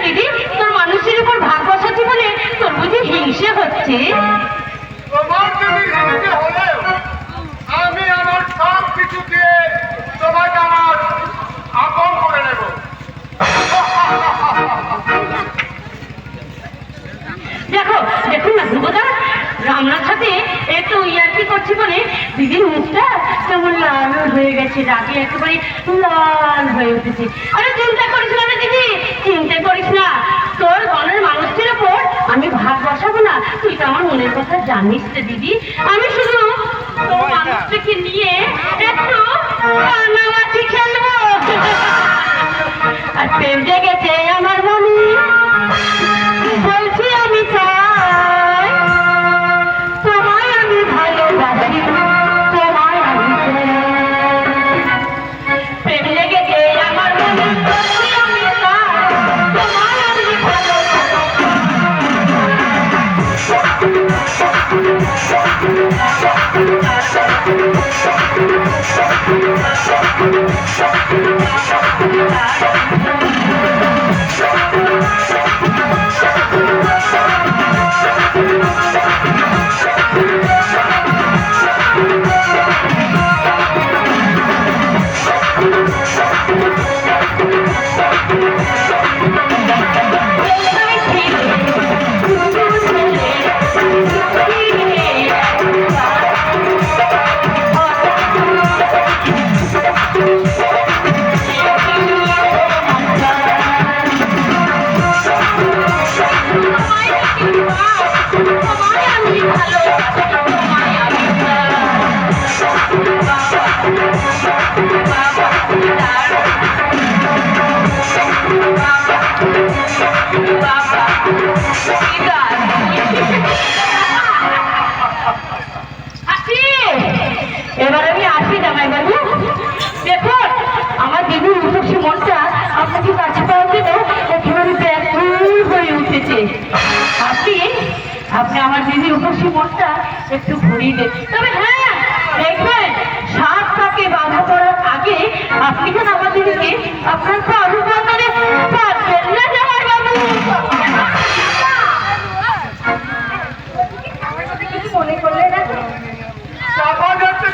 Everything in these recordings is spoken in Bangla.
দিদি, তোর মানুষের উপর ভাগ বসাচ্ছি বলে তোর বুঝি হিংসে হচ্ছে? তোমার যদি হিংসে হলেও আমি আমার সব কিছু দিয়ে তোমাকে আমার আপন করে নেব। দেখো, দেখুন না ধ্রুবদা, রামনার সাথে একটু ইয়ার্কি করছি বলে দিদির মুখটা কেমন লাল হয়ে গেছে, রাগে একেবারে লাল হয়ে উঠেছে। আরে চিন্তা করিস না রে দিদি, চিন্তা করিস না, তোর মনের মানুষটির ওপর আমি ভাগ বসাবো না। তুই তো আমার মনের কথা জানিস রে দিদি, আমি শুধু তোর মানুষটাকে নিয়ে একটু নামাচি খেলবো। আর প্রেম জেগেছে আমার মনে, বলছি আমি চাই তোমায় আমি ভালোবাসি, তোমায় আমি প্রেম লেগেছে আমার মনে, বলছি আমি চাই তোমায় আমি এবার আমি আসি জামাই বাবু। দেখুন, আমার দিদির উপসী মনটা আপনাকে কাছে পাওয়ার জন্য একেবারে ব্যাকুল হয়ে উঠেছে। আপনি আপনি আমার দিদির উপসী মনটা একটু ঘুরিয়ে দেন। তবে হ্যাঁ, দেখবেন সাত পাকে বাধা পড়ার আগে আপনি যেন আমার দিদিকে আপনার অনুপাতনে পারবেন না জামাই বাবু। মনে করলে না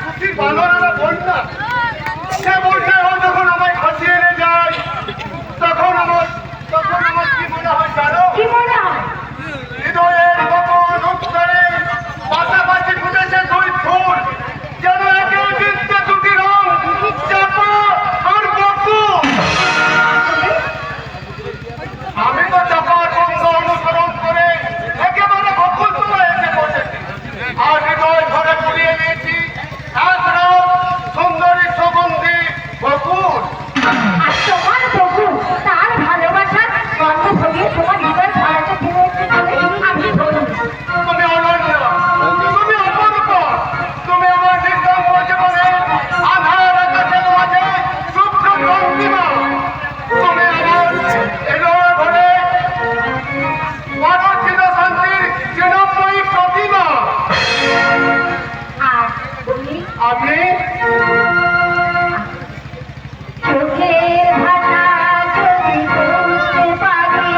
খুশির বাঁধনেরা বন্যা, সে বন্যায় ও যখন আমায় ভাসিয়ে এনে যায়, তখন আমার কি মনে হয় জানো? কি মনে হয়? হৃদয়ের গোপন উত্তরে পাশাপাশি ফুটেছে দুই ফুল, যেন একে চিনতে দুটি রং, চাপা আর বকু। আমি তো চাপার বন্ধ অনুসরণ করে একেবারে বকুল তুলে এসে পড়েছি, আর হৃদয় ধরে পুড়িয়ে নিয়েছি এক রং সুন্দরী সুগন্ধি বকুল। আর তোমার বকুল তার ভালোবাসার গন্ধ ভরিয়ে তোমার হৃদয় ছড়াতে দিয়েছে বলে আমি বলি। তুমি অনন্য, তুমি অপরূপা, তুমি আমার নিঃসঙ্গ জীবনে আধার আকাশের মাঝে শুভ্র চন্দ্রিমা, তুমি আমার হৃদয় ভরে পরচিত শান্তির চিরময়ী প্রতিমা। আর আপনি চোখের ভাষা যদি বুঝতে পারি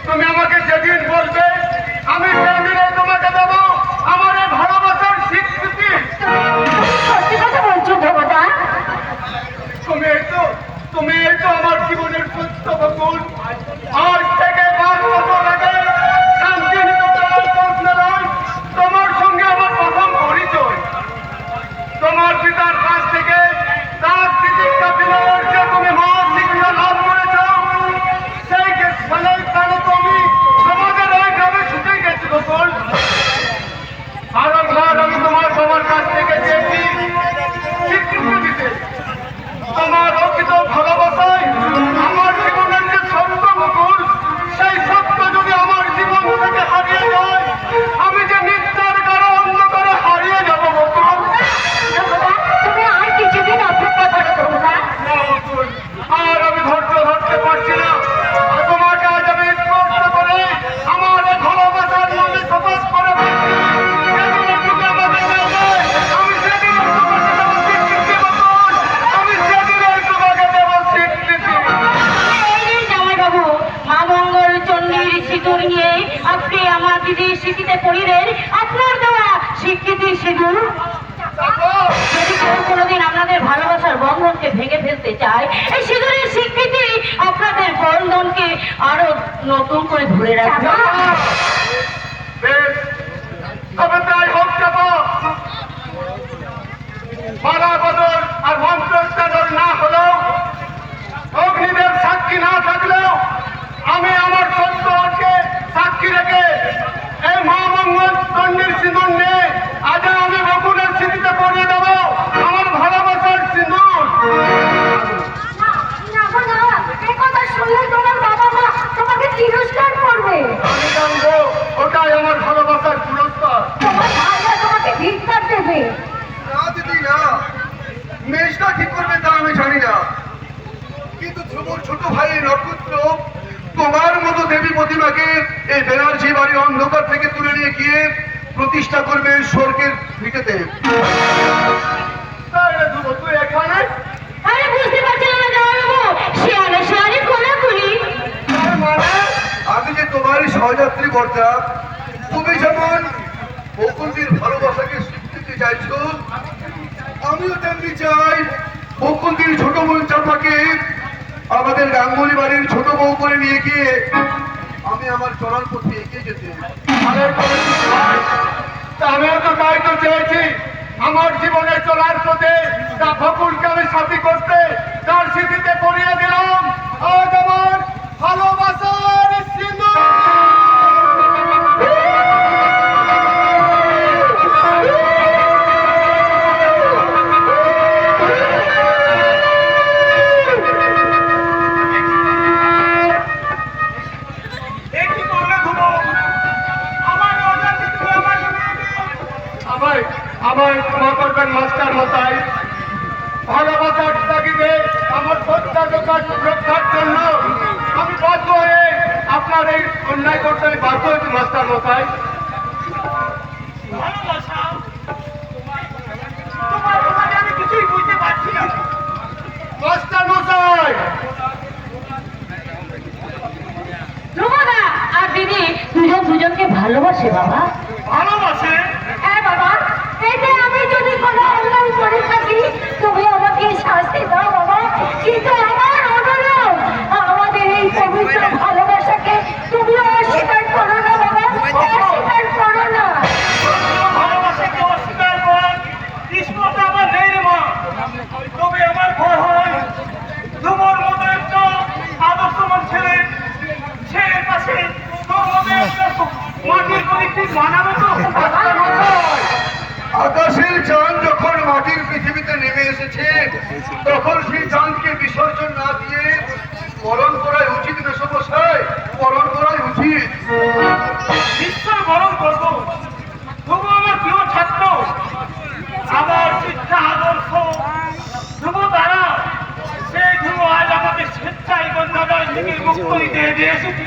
তুমি আমাকে যেদিন বলবে আমি সেদিনে তোমাকে দেবো আমার এই ভালোবাসার স্বীকৃতি। সত্যি কথা বলছো দেবতা? তুমি এই তো আমার জীবনের সত্য বকুল। আজ থেকে 5 বছর আগে শান্তিনিকেতনের পৌঁছলাম তোমার সঙ্গে আমার প্রথম পরিচয়। তোমার পিতার কাছ থেকে তার চিকিৎসা বিনিময়ে যে তুমি মহা শিক্ষা লাভ করেছ, সেই ফলের কারণে তো আমি তোমাদের ওই গ্রামে ছুটে গেছি বকুল। বারংবার আমি তোমার বাবার কাছ থেকে চেয়েছি স্বীকৃতি দিতে। তোমার অর্পিত ভালোবাসায় আমার জীবনের যে সত্য বকুল, সেই সত্য যদি আমার জীবন থেকে হারিয়ে যায়, আমি যে নিত্যার কারো অন্ধকারে হারিয়ে যাব বকুল। দেবতা, তুমি আর কিছুদিন অপেক্ষা করো দেবতা। না বকুল, আর আমি ধৈর্য ধরতে পারছি না। আর তোমাকে আজ আমি স্পর্শ করে আমার এই ভালোবাসার মধ্যে প্রকাশ করে বলছি, যেদিন তুমি আমাকে দেবে, আমি সেদিন তোমাকে দেবো স্বীকৃতি বকুল। আমি সেদিন তোমাকে দেবো স্বীকৃতি। এই জামাইবাবু, মা মঙ্গল চণ্ডীর সিঁদুর নিয়ে আপনি আমার দিদির স্মৃতিতে পড়িলেন আপনার দেওয়া স্বীকৃতি সিঁদুর। যদি কেউ কোনোদিন আপনাদের ভালোবাসার বন্ধনকে ভেঙে ফেলতে চায়, এই সিঁদুরের স্বীকৃতি আপনাদের বন্ধনকে আরো নতুন করে ধরে রাখবে। বেশ, তবে তাই হোক যাবো। মালা বদল আর মন্ত্রোচ্চারণ না হলেও, অগ্নিদেব সাক্ষী না থাকলেও, আমি আমার সত্যকে সাক্ষী রেখে এই মহামঙ্গল চণ্ডীর সিঁদুর নিয়ে আজ আমি বকুলের স্মৃতিতে পড়িয়ে দেবো আমার ভালোবাসার সিঁদুর। আমি জানবো ওটাই আমার ভালোবাসার পুরস্কার। না দিদি না, মেজটা ঠিক করবে তা আমি জানি না, কিন্তু ধ্রুবর ছোট ভাই নক্ষত্র তোমার মতো দেবী প্রতিমাকে এই ব্যানার্জি বাড়ি অন্ধকার থেকে তুলে নিয়ে গিয়ে প্রতিষ্ঠা করবে স্বর্গের ভিটেতে। তাহলে ধ্রুব, তুই এখানে? আরে বুঝতে পারছিলাম না জামাইবাবু, শিয়ালে শিয়ালে কোলাকুলি। তার মানে আমি যে তোমারই সহযাত্রী বর্তা, তুমি যেমন বকুলদির ভালোবাসাকে স্বীকৃতি চাইছো, আমিও তেমনি চাই বকুলদির ছোট বোন চাপাকে আমাদের গাঙ্গুলি বাড়ির ছোট বউ করে নিয়ে গিয়ে আমি আমার চলার পথে এগিয়ে যেতে। আরে করেছিস ভাই, তা আমিও তো তাই তো চেয়েছি। আমার জীবনে চলার পথে তা বকুলকে আমি সাথী করতে তার স্মৃতিতে পড়িয়ে দিলাম আজ আমার ভালোবাসার সিঁদুর। আমায় ক্ষমা করবেন মাস্টার মশাই। ভালোবাসার তাগিদে আমার সত্যাধিকার রক্ষার জন্য আমি বাধ্য হয়ে আপনার এই অন্যায় করতে আমি বাধ্য হয়েছি মাস্টার মশাই। আমি কিছুই বুঝতে পারছি না। মাস্টার মশাই, ধ্রুবদা আর দিদি দুজন দুজনকে ভালোবাসে বাবা। ভালোবাসে? হ্যাঁ বাবা, এই যে আমি যদি কোনো অন্যায় করে থাকি তুমি আমাকে শাস্তি দাও বাবা, কিন্তু আমার অনুরোধ আমাদের এই পবিত্র ভালোবাসাকে তুমি অস্বীকার করো না বাবা, অস্বীকার করো না। ভালোবাসাকে অস্বীকার কর, কৃষ্ণটা আমার নেই রে মা। তবে আমার ভয় হয় তোমার মতো একটা আদর্শবান ছেলে, ছেলের পাশে তোর মতো একটা মাটির প্রদীপটি মানাবে তো? মাস্টার মশাই, আকাশের চাঁদ যখন মাটির পৃথিবীতে নেমে এসেছে, তখন সেই চাঁদকে বিসর্জন না দিয়ে বরণ করাই উচিত না সমস্যায়, বরণ করাই উচিত। নিশ্চয় বরণ করবো। তবু আমার প্রিয় ছাত্র, আমার শিক্ষা আদর্শ ধ্রুব দ্বারা, সেই ধ্রুব আজ আমাকে স্বেচ্ছায় কন্যাদান থেকে মুক্ত দিয়ে এসেছি।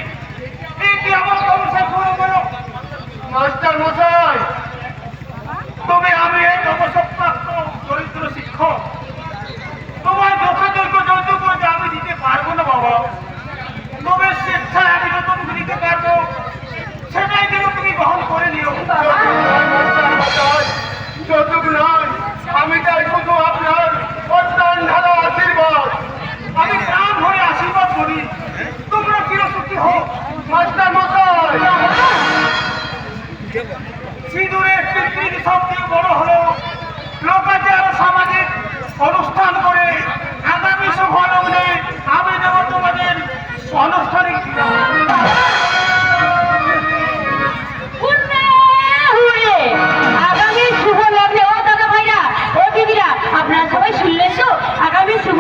এই কি আমার সংসার করে গেল? মাস্টার মশাই, তবে আমি এই নবসপ্রাপ্ত দরিদ্র শিক্ষক, তোমার যথাযোগ্য যৌতুক আমি দিতে পারবো না বাবা। তবে স্বেচ্ছায় আমি যতটুকু দিতে সিঁদুরের টিকটিকি সব থেকে বড় হলো লোকাচার সামাজিক অনুষ্ঠান করে